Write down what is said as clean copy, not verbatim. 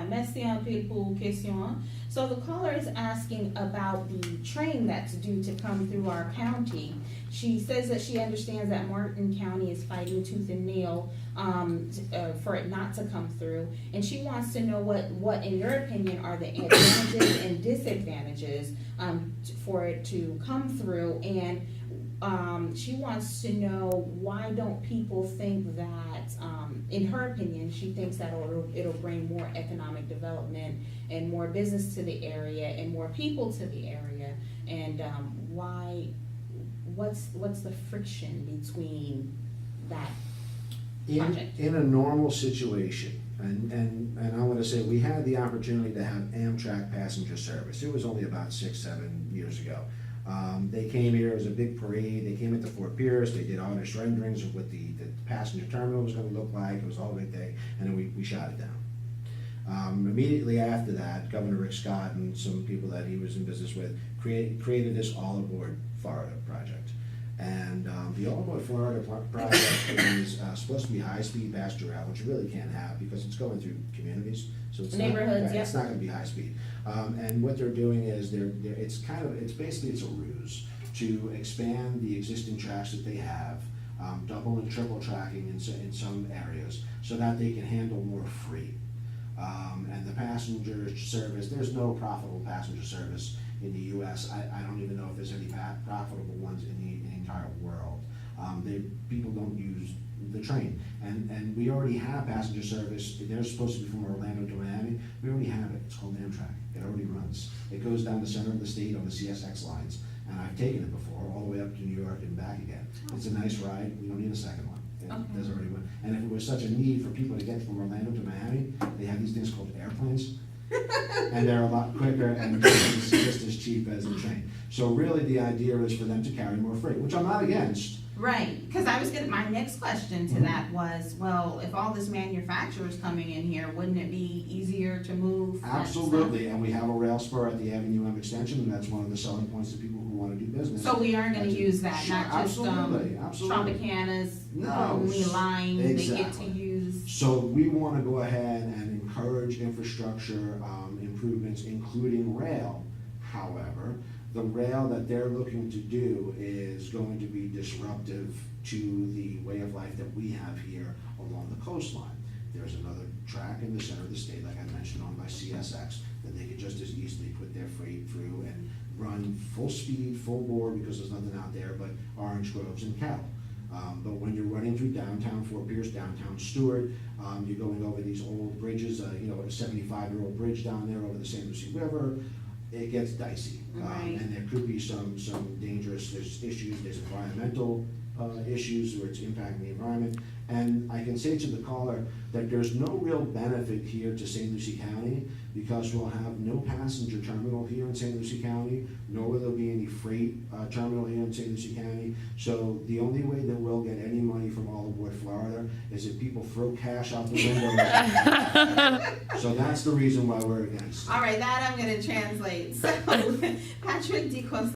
merci un peu pour question. So the caller is asking about the train that's due to come through our county. She says that she understands that Martin County is fighting tooth and nail for it not to come through, and she wants to know what in your opinion are the advantages and disadvantages for it to come through, and she wants to know why don't people think that, in her opinion, she thinks that it'll bring more economic development and more business to the area and more people to the area, and what's the friction between that project? In a normal situation, and I want to say we had the opportunity to have Amtrak passenger service. It was only about 6-7 years ago. They came here as a big parade. They came into Fort Pierce. They did honest renderings of what the passenger terminal was going to look like. It was all a big thing, and then we shot it down. Immediately after that, Governor Rick Scott and some people that he was in business with created this All Aboard Florida project. And the All Aboard Florida project is supposed to be high-speed passenger rail, which you really can't have because it's going through communities. So it's Neighborhoods, it's not going to be high-speed. And what they're doing is it's basically a ruse to expand the existing tracks that they have, double and triple tracking in some areas, so that they can handle more freight. And the passenger service, there's no profitable passenger service in the U.S. I don't even know if there's any profitable ones in the entire world. People don't use the train, and we already have passenger service. They're supposed to be from Orlando to Miami. We already have it. It's called Amtrak. It already runs. It goes down the center of the state on the CSX lines, and I've taken it before, all the way up to New York and back again. It's a nice ride. We don't need a second one. There's already one. And if it was such a need for people to get from Orlando to Miami, they have these things called airplanes. And they're a lot quicker and just as cheap as the train. So really the idea is for them to carry more freight, which I'm not against. Right, because my next question to that was, well, if all this manufacturers coming in here, wouldn't it be easier to move? Absolutely, and we have a rail spur at the Avenue M extension, and that's one of the selling points to people who want to do business. So we are going to use that, Sure, not just absolutely. Tropicana's No, only line exactly. they get to use. So we want to go ahead and encourage infrastructure improvements, including rail. However, the rail that they're looking to do is going to be disruptive to the way of life that we have here along the coastline. There's another track in the center of the state, like I mentioned, owned by CSX, that they could just as easily put their freight through and run full speed, full bore, because there's nothing out there but orange groves and cattle. But when you're running through downtown Fort Pierce, downtown Stewart, you're going over these old bridges, a 75-year-old bridge down there over the St. Lucie River, it gets dicey. Right. And there could be some dangerous, there's environmental issues where it's impacting the environment. And I can say to the caller that there's no real benefit here to St. Lucie County because we'll have no passenger terminal here in St. Lucie County, nor will there be any freight terminal here in St. Lucie County. So the only way that we'll get any money from All Aboard Florida is if people throw cash out the window. So that's the reason why we're against it. All right, that I'm going to translate. So, Patrick DeCosta.